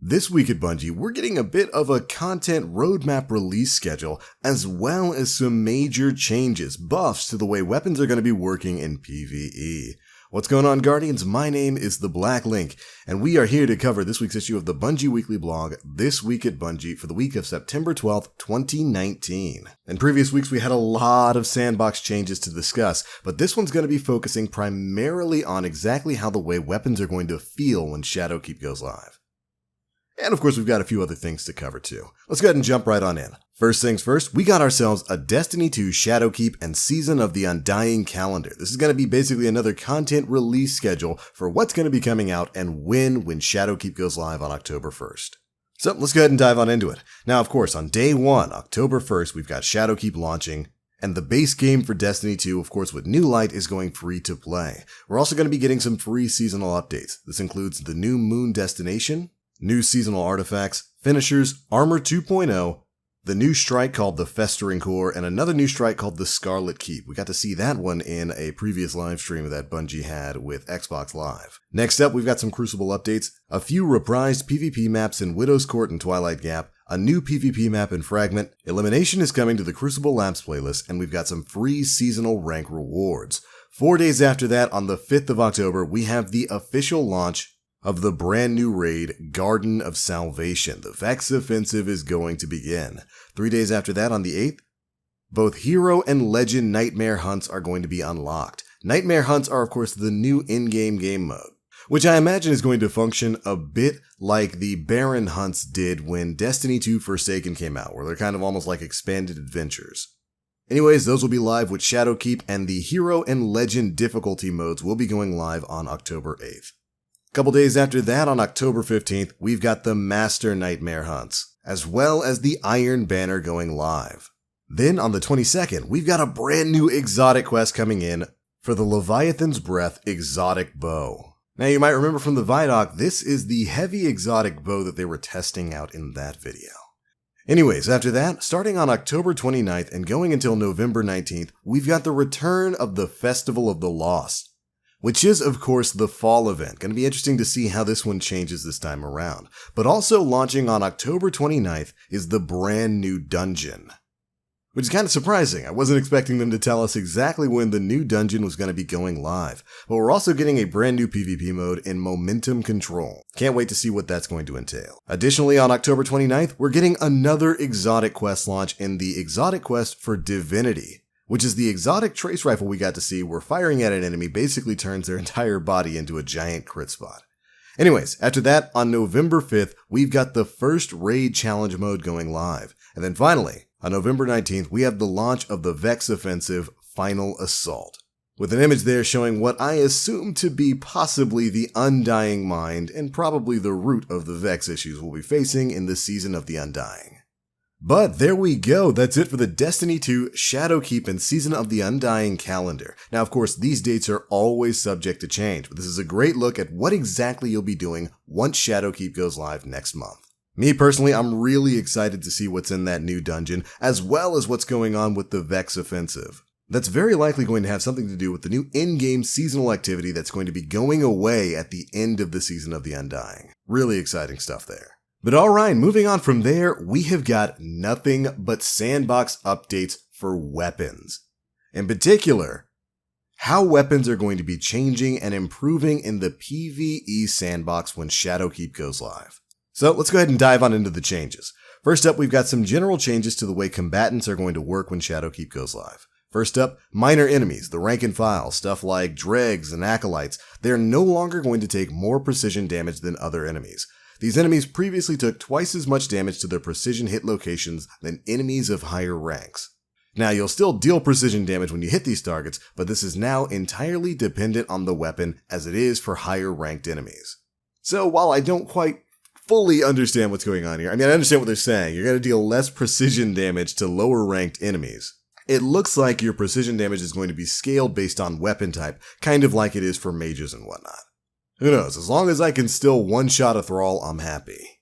This week at Bungie, we're getting a bit of a content roadmap release schedule, as well as some major changes, buffs to the way weapons are going to be working in PvE. What's going on, Guardians? My name is The Black Link, and we are here to cover this week's issue of the Bungie Weekly Blog, This Week at Bungie, for the week of September 12th, 2019. In previous weeks, we had a lot of sandbox changes to discuss, but this one's going to be focusing primarily on exactly how the way weapons are going to feel when Shadowkeep goes live. And of course, we've got a few other things to cover too. Let's go ahead and jump right on in. First things first, we got ourselves a Destiny 2 Shadowkeep and Season of the Undying calendar. This is going to be basically another content release schedule for what's going to be coming out and when Shadowkeep goes live on October 1st. So let's go ahead and dive on into it. Now, of course, on day 1, October 1st, we've got Shadowkeep launching, and the base game for Destiny 2, of course, with New Light is going free to play. We're also going to be getting some free seasonal updates. This includes the new Moon Destination, new seasonal artifacts, finishers, Armor 2.0, the new strike called the Festering Core, and another new strike called the Scarlet Keep. We got to see that one in a previous live stream that Bungie had with Xbox Live. Next up, we've got some Crucible updates, a few reprised PvP maps in Widow's Court and Twilight Gap, a new PvP map in Fragment, Elimination is coming to the Crucible Labs playlist, and we've got some free seasonal rank rewards. 4 days after that, on the 5th of October, we have the official launch of the brand new raid, Garden of Salvation. The Vex Offensive is going to begin. 3 days after that, on the 8th, both Hero and Legend Nightmare Hunts are going to be unlocked. Nightmare Hunts are, of course, the new in-game game mode, which I imagine is going to function a bit like the Baron Hunts did when Destiny 2 Forsaken came out, where they're kind of almost like expanded adventures. Anyways, those will be live with Shadowkeep, and the Hero and Legend difficulty modes will be going live on October 8th. Couple days after that, on October 15th, we've got the Master Nightmare Hunts, as well as the Iron Banner going live. Then on the 22nd, we've got a brand new exotic quest coming in for the Leviathan's Breath exotic bow. Now you might remember from the Vidoc, this is the heavy exotic bow that they were testing out in that video. Anyways, after that, starting on October 29th and going until November 19th, we've got the return of the Festival of the Lost, which is, of course, the fall event. Going to be interesting to see how this one changes this time around. But also launching on October 29th is the brand new dungeon, which is kind of surprising. I wasn't expecting them to tell us exactly when the new dungeon was going to be going live. But we're also getting a brand new PvP mode in Momentum Control. Can't wait to see what that's going to entail. Additionally, on October 29th, we're getting another exotic quest launch in the exotic quest for Divinity, which is the exotic trace rifle we got to see where firing at an enemy basically turns their entire body into a giant crit spot. Anyways, after that, on November 5th, we've got the first raid challenge mode going live. And then finally, on November 19th, we have the launch of the Vex Offensive Final Assault, with an image there showing what I assume to be possibly the Undying Mind and probably the root of the Vex issues we'll be facing in the Season of the Undying. But there we go, that's it for the Destiny 2 Shadowkeep and Season of the Undying calendar. Now, of course, these dates are always subject to change, but this is a great look at what exactly you'll be doing once Shadowkeep goes live next month. Me personally, I'm really excited to see what's in that new dungeon, as well as what's going on with the Vex Offensive. That's very likely going to have something to do with the new in-game seasonal activity that's going to be going away at the end of the Season of the Undying. Really exciting stuff there. But alright, moving on from there, we have got nothing but sandbox updates for weapons. In particular, how weapons are going to be changing and improving in the PvE sandbox when Shadowkeep goes live. So let's go ahead and dive on into the changes. First up, we've got some general changes to the way combatants are going to work when Shadowkeep goes live. First up, minor enemies, the rank and file, stuff like dregs and acolytes, they're no longer going to take more precision damage than other enemies. These enemies previously took twice as much damage to their precision hit locations than enemies of higher ranks. Now, you'll still deal precision damage when you hit these targets, but this is now entirely dependent on the weapon as it is for higher ranked enemies. So while I don't quite fully understand what's going on here, I understand what they're saying. You're going to deal less precision damage to lower ranked enemies. It looks like your precision damage is going to be scaled based on weapon type, kind of like it is for mages and whatnot. Who knows, as long as I can still one-shot a Thrall, I'm happy.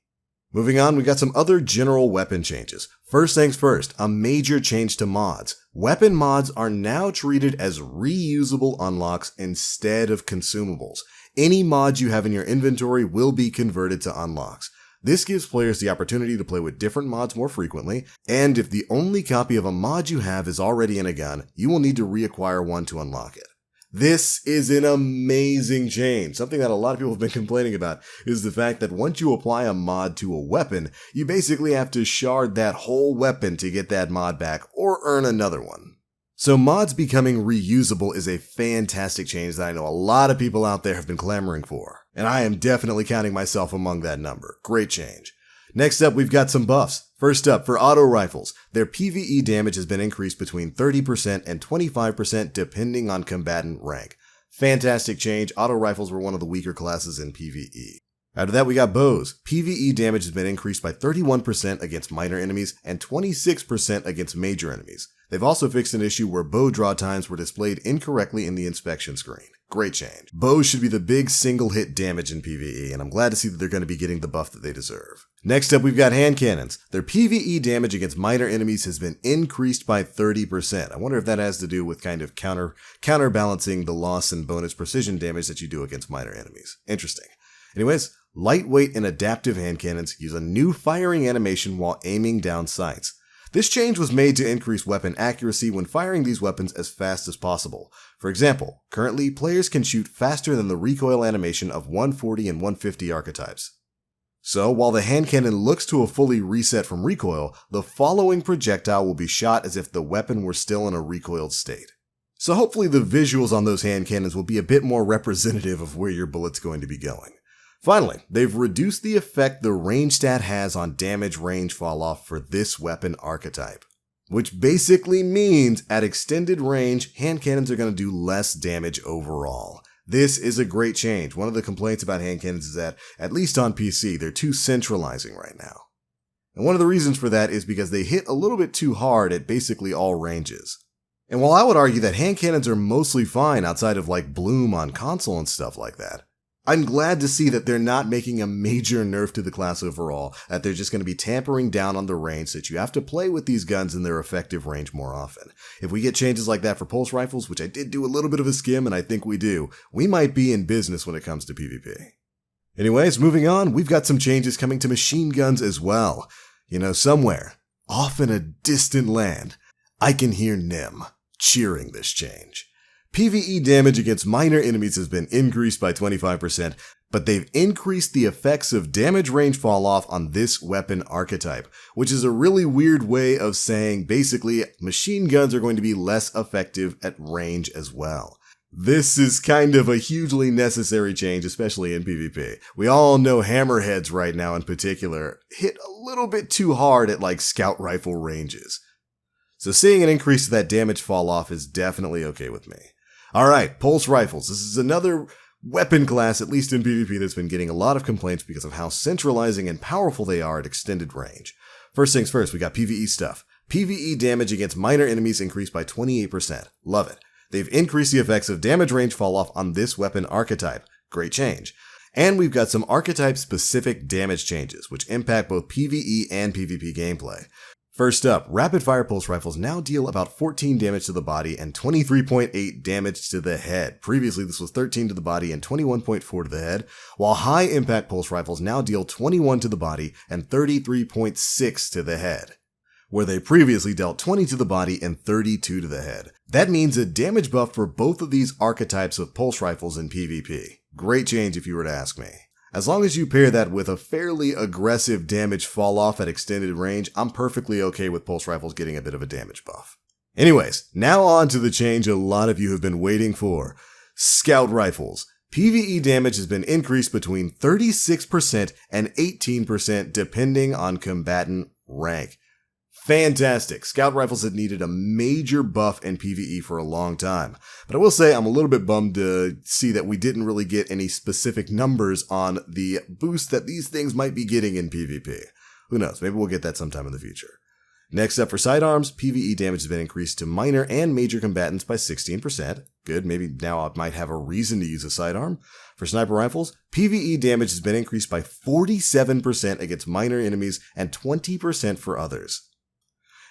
Moving on, we got some other general weapon changes. First things first, a major change to mods. Weapon mods are now treated as reusable unlocks instead of consumables. Any mods you have in your inventory will be converted to unlocks. This gives players the opportunity to play with different mods more frequently, and if the only copy of a mod you have is already in a gun, you will need to reacquire one to unlock it. This is an amazing change. Something that a lot of people have been complaining about is the fact that once you apply a mod to a weapon, you basically have to shard that whole weapon to get that mod back or earn another one. So mods becoming reusable is a fantastic change that I know a lot of people out there have been clamoring for, and I am definitely counting myself among that number. Great change. Next up, we've got some buffs. First up, for auto rifles, their PvE damage has been increased between 30% and 25% depending on combatant rank. Fantastic change. Auto rifles were one of the weaker classes in PvE. After that, we got bows. PvE damage has been increased by 31% against minor enemies and 26% against major enemies. They've also fixed an issue where bow draw times were displayed incorrectly in the inspection screen. Great change. Bows should be the big single hit damage in PvE, and I'm glad to see that they're going to be getting the buff that they deserve. Next up, we've got hand cannons. Their PvE damage against minor enemies has been increased by 30%. I wonder if that has to do with kind of counterbalancing the loss and bonus precision damage that you do against minor enemies. Interesting. Anyways, lightweight and adaptive hand cannons use a new firing animation while aiming down sights. This change was made to increase weapon accuracy when firing these weapons as fast as possible. For example, currently players can shoot faster than the recoil animation of 140 and 150 archetypes. So, while the hand cannon looks to have fully reset from recoil, the following projectile will be shot as if the weapon were still in a recoiled state. So hopefully the visuals on those hand cannons will be a bit more representative of where your bullet's going to be going. Finally, they've reduced the effect the range stat has on damage range falloff for this weapon archetype. Which basically means at extended range, hand cannons are going to do less damage overall. This is a great change. One of the complaints about hand cannons is that, at least on PC, they're too centralizing right now. And one of the reasons for that is because they hit a little bit too hard at basically all ranges. And while I would argue that hand cannons are mostly fine outside of like Bloom on console and stuff like that, I'm glad to see that they're not making a major nerf to the class overall, that they're just going to be tampering down on the range so that you have to play with these guns in their effective range more often. If we get changes like that for pulse rifles, which I did do a little bit of a skim and I think we do, we might be in business when it comes to PvP. Anyways, moving on, we've got some changes coming to machine guns as well. You know, somewhere, off in a distant land, I can hear Nim cheering this change. PvE damage against minor enemies has been increased by 25%, but they've increased the effects of damage range falloff on this weapon archetype, which is a really weird way of saying basically machine guns are going to be less effective at range as well. This is kind of a hugely necessary change, especially in PvP. We all know hammerheads right now in particular hit a little bit too hard at like scout rifle ranges. So seeing an increase to that damage falloff is definitely okay with me. Alright, pulse rifles. This is another weapon class, at least in PvP, that's been getting a lot of complaints because of how centralizing and powerful they are at extended range. First things first, we got PvE stuff. PvE damage against minor enemies increased by 28%. Love it. They've increased the effects of damage range falloff on this weapon archetype. Great change. And we've got some archetype-specific damage changes, which impact both PvE and PvP gameplay. First up, rapid-fire pulse rifles now deal about 14 damage to the body and 23.8 damage to the head. Previously, this was 13 to the body and 21.4 to the head, while high-impact pulse rifles now deal 21 to the body and 33.6 to the head, where they previously dealt 20 to the body and 32 to the head. That means a damage buff for both of these archetypes of pulse rifles in PvP. Great change if you were to ask me. As long as you pair that with a fairly aggressive damage falloff at extended range, I'm perfectly okay with pulse rifles getting a bit of a damage buff. Anyways, now on to the change a lot of you have been waiting for. Scout rifles. PvE damage has been increased between 36% and 18% depending on combatant rank. Fantastic. Scout rifles had needed a major buff in PvE for a long time. But I will say I'm a little bit bummed to see that we didn't really get any specific numbers on the boost that these things might be getting in PvP. Who knows, maybe we'll get that sometime in the future. Next up for sidearms, PvE damage has been increased to minor and major combatants by 16%. Good, maybe now I might have a reason to use a sidearm. For sniper rifles, PvE damage has been increased by 47% against minor enemies and 20% for others.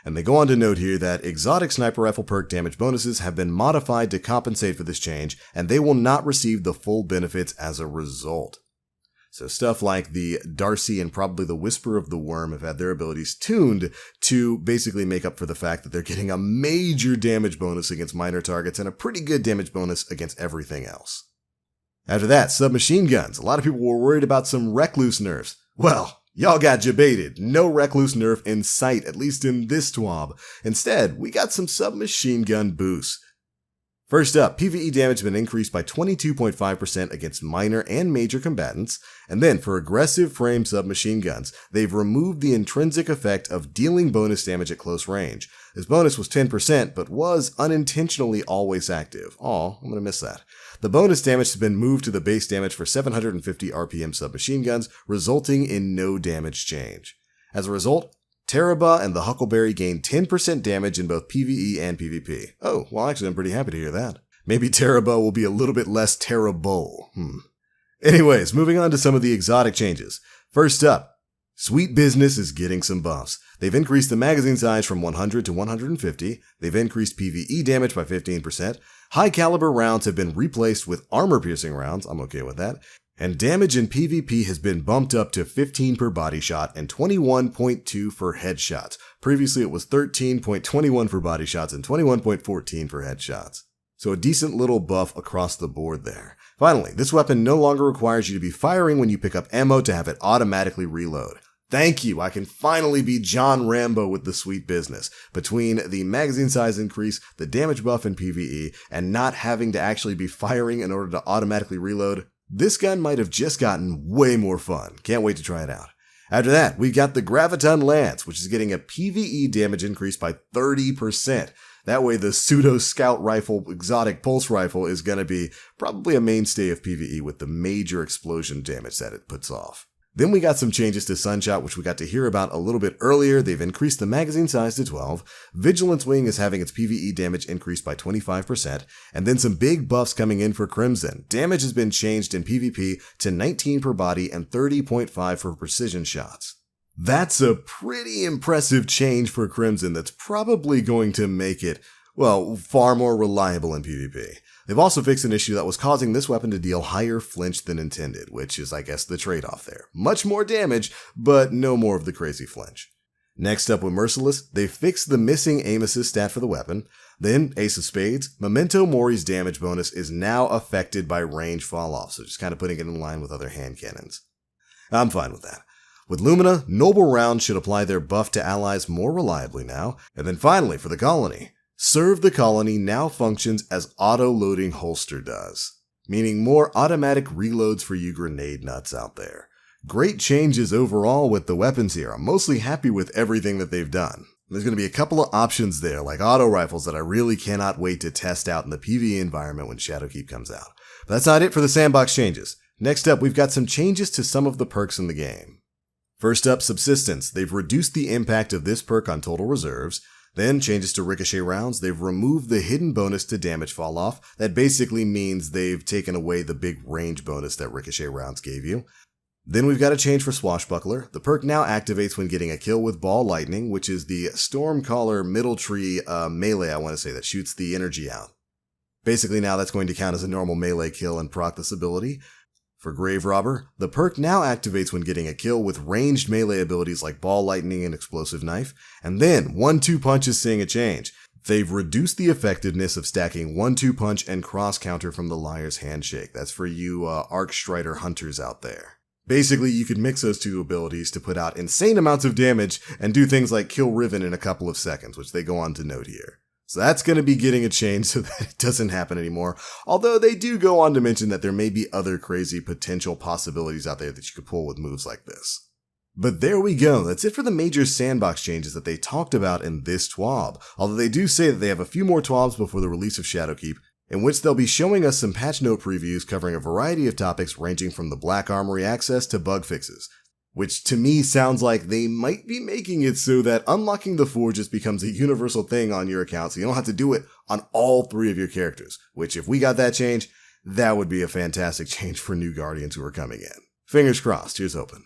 And they go on to note here that exotic sniper rifle perk damage bonuses have been modified to compensate for this change, and they will not receive the full benefits as a result. So stuff like the Darcy and probably the Whisper of the Worm have had their abilities tuned to basically make up for the fact that they're getting a major damage bonus against minor targets and a pretty good damage bonus against everything else. After that, submachine guns. A lot of people were worried about some Recluse nerfs. Well, y'all got jebaited. No Recluse nerf in sight, at least in this TWAB. Instead, we got some submachine gun boosts. First up, PvE damage has been increased by 22.5% against minor and major combatants, and then for aggressive frame submachine guns, they've removed the intrinsic effect of dealing bonus damage at close range. This bonus was 10%, but was unintentionally always active. Aw, I'm gonna miss that. The bonus damage has been moved to the base damage for 750 RPM submachine guns, resulting in no damage change. As a result, Teraba and the Huckleberry gain 10% damage in both PvE and PvP. Oh, well actually I'm pretty happy to hear that. Maybe Teraba will be a little bit less terrible. Anyways, moving on to some of the exotic changes. First up, Sweet Business is getting some buffs. They've increased the magazine size from 100 to 150, they've increased PvE damage by 15%, high caliber rounds have been replaced with armor-piercing rounds, I'm okay with that, and damage in PvP has been bumped up to 15 per body shot and 21.2 for headshots. Previously it was 13.21 for body shots and 21.14 for headshots. So a decent little buff across the board there. Finally, this weapon no longer requires you to be firing when you pick up ammo to have it automatically reload. Thank you, I can finally be John Rambo with the Sweet Business. Between the magazine size increase, the damage buff in PvE, and not having to actually be firing in order to automatically reload, this gun might have just gotten way more fun. Can't wait to try it out. After that, we got the Graviton Lance, which is getting a PvE damage increase by 30%. That way the pseudo scout rifle exotic pulse rifle is going to be probably a mainstay of PvE with the major explosion damage that it puts off. Then we got some changes to Sunshot, which we got to hear about a little bit earlier. They've increased the magazine size to 12. Vigilance Wing is having its PvE damage increased by 25%. And then some big buffs coming in for Crimson. Damage has been changed in PvP to 19 per body and 30.5 for precision shots. That's a pretty impressive change for Crimson that's probably going to make it, well, far more reliable in PvP. They've also fixed an issue that was causing this weapon to deal higher flinch than intended, which is, I guess, the trade-off there. Much more damage, but no more of the crazy flinch. Next up with Merciless, they fixed the missing aim assist stat for the weapon. Then, Ace of Spades, Memento Mori's damage bonus is now affected by range fall-off, so just kind of putting it in line with other hand cannons. I'm fine with that. With Lumina, Noble Rounds should apply their buff to allies more reliably now. And then finally, for the Colony, Serve the Colony now functions as auto-loading holster does, meaning more automatic reloads for you grenade nuts out there. Great changes overall with the weapons here. I'm mostly happy with everything that they've done. There's going to be a couple of options there, like auto rifles that I really cannot wait to test out in the PvE environment when Shadowkeep comes out. But that's not it for the sandbox changes. Next up, we've got some changes to some of the perks in the game. First up, Subsistence. They've reduced the impact of this perk on total reserves. Then changes to ricochet rounds. They've removed the hidden bonus to damage fall off. That basically means they've taken away the big range bonus that ricochet rounds gave you. Then we've got a change for Swashbuckler. The perk now activates when getting a kill with Ball Lightning, which is the Stormcaller middle tree melee, I want to say, that shoots the energy out. Basically now that's going to count as a normal melee kill and proc this ability. For Grave Robber, the perk now activates when getting a kill with ranged melee abilities like Ball Lightning and Explosive Knife, and then 1-2 Punch is seeing a change. They've reduced the effectiveness of stacking 1-2 Punch and cross counter from the Liar's Handshake. That's for you Arc Strider hunters out there. Basically, you could mix those two abilities to put out insane amounts of damage and do things like kill Riven in a couple of seconds, which they go on to note here. So that's going to be getting a change so that it doesn't happen anymore. Although they do go on to mention that there may be other crazy potential possibilities out there that you could pull with moves like this. But there we go. That's it for the major sandbox changes that they talked about in this TWAB. Although they do say that they have a few more TWABs before the release of Shadowkeep, in which they'll be showing us some patch note previews covering a variety of topics ranging from the Black Armory access to bug fixes. Which to me sounds like they might be making it so that unlocking the Forge just becomes a universal thing on your account, so you don't have to do it on all three of your characters. Which, if we got that change, that would be a fantastic change for new Guardians who are coming in. Fingers crossed, here's hoping.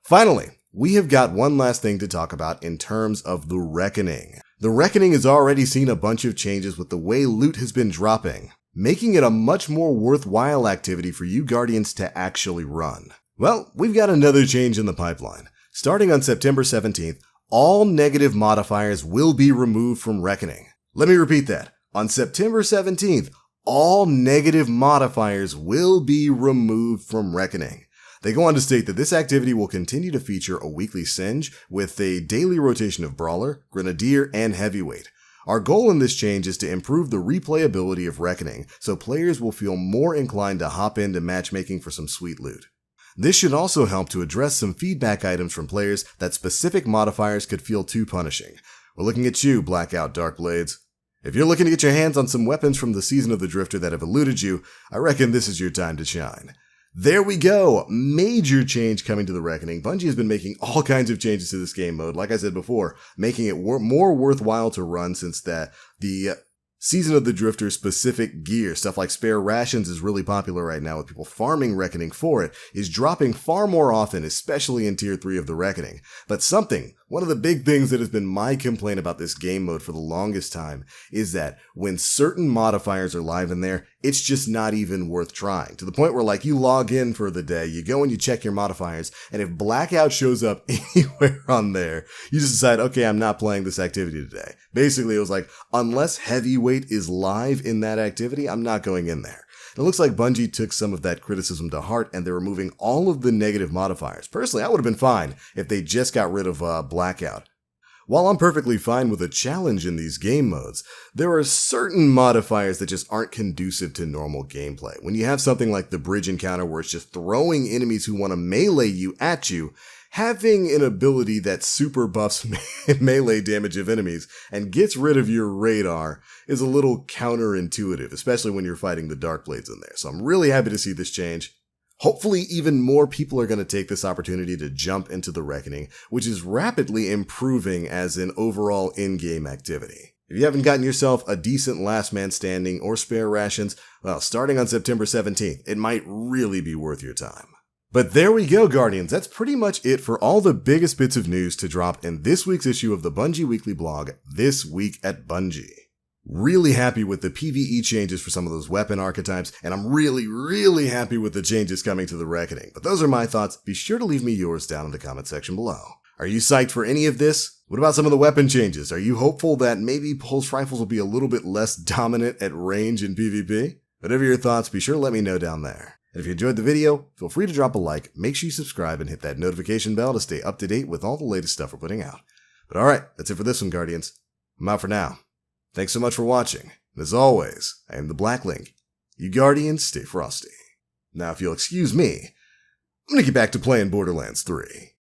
Finally, we have got one last thing to talk about in terms of the Reckoning. The Reckoning has already seen a bunch of changes with the way loot has been dropping, making it a much more worthwhile activity for you Guardians to actually run. Well, we've got another change in the pipeline. Starting on September 17th, all negative modifiers will be removed from Reckoning. Let me repeat that. On September 17th, all negative modifiers will be removed from Reckoning. They go on to state that this activity will continue to feature a weekly Singe with a daily rotation of Brawler, Grenadier, and Heavyweight. Our goal in this change is to improve the replayability of Reckoning, so players will feel more inclined to hop into matchmaking for some sweet loot. This should also help to address some feedback items from players that specific modifiers could feel too punishing. We're looking at you, Blackout Darkblades. If you're looking to get your hands on some weapons from the Season of the Drifter that have eluded you, I reckon this is your time to shine. There we go! Major change coming to the Reckoning. Bungie has been making all kinds of changes to this game mode, like I said before, making it more worthwhile to run since the Season of the Drifter specific gear, stuff like spare rations is really popular right now with people farming Reckoning for it, is dropping far more often, especially in Tier 3 of the Reckoning. But one of the big things that has been my complaint about this game mode for the longest time is that when certain modifiers are live in there, it's just not even worth trying. To the point where like you log in for the day, you go and you check your modifiers, and if Blackout shows up anywhere on there, you just decide, okay, I'm not playing this activity today. Basically, it was like, unless Heavyweight is live in that activity, I'm not going in there. It looks like Bungie took some of that criticism to heart and they're removing all of the negative modifiers. Personally, I would have been fine if they just got rid of Blackout. While I'm perfectly fine with a challenge in these game modes, there are certain modifiers that just aren't conducive to normal gameplay. When you have something like the bridge encounter where it's just throwing enemies who want to melee you at you, having an ability that super buffs melee damage of enemies and gets rid of your radar is a little counterintuitive, especially when you're fighting the Darkblades in there. So I'm really happy to see this change. Hopefully even more people are going to take this opportunity to jump into the Reckoning, which is rapidly improving as an overall in-game activity. If you haven't gotten yourself a decent last man standing or spare rations, well, starting on September 17th, it might really be worth your time. But there we go, Guardians. That's pretty much it for all the biggest bits of news to drop in this week's issue of the Bungie Weekly blog, This Week at Bungie. Really happy with the PvE changes for some of those weapon archetypes, and I'm really happy with the changes coming to the Reckoning. But those are my thoughts. Be sure to leave me yours down in the comment section below. Are you psyched for any of this? What about some of the weapon changes? Are you hopeful that maybe pulse rifles will be a little bit less dominant at range in PvP? Whatever your thoughts, be sure to let me know down there. And if you enjoyed the video, feel free to drop a like, make sure you subscribe, and hit that notification bell to stay up to date with all the latest stuff we're putting out. But alright, that's it for this one, Guardians. I'm out for now. Thanks so much for watching, and as always, I am the Black Link. You Guardians, stay frosty. Now if you'll excuse me, I'm gonna get back to playing Borderlands 3.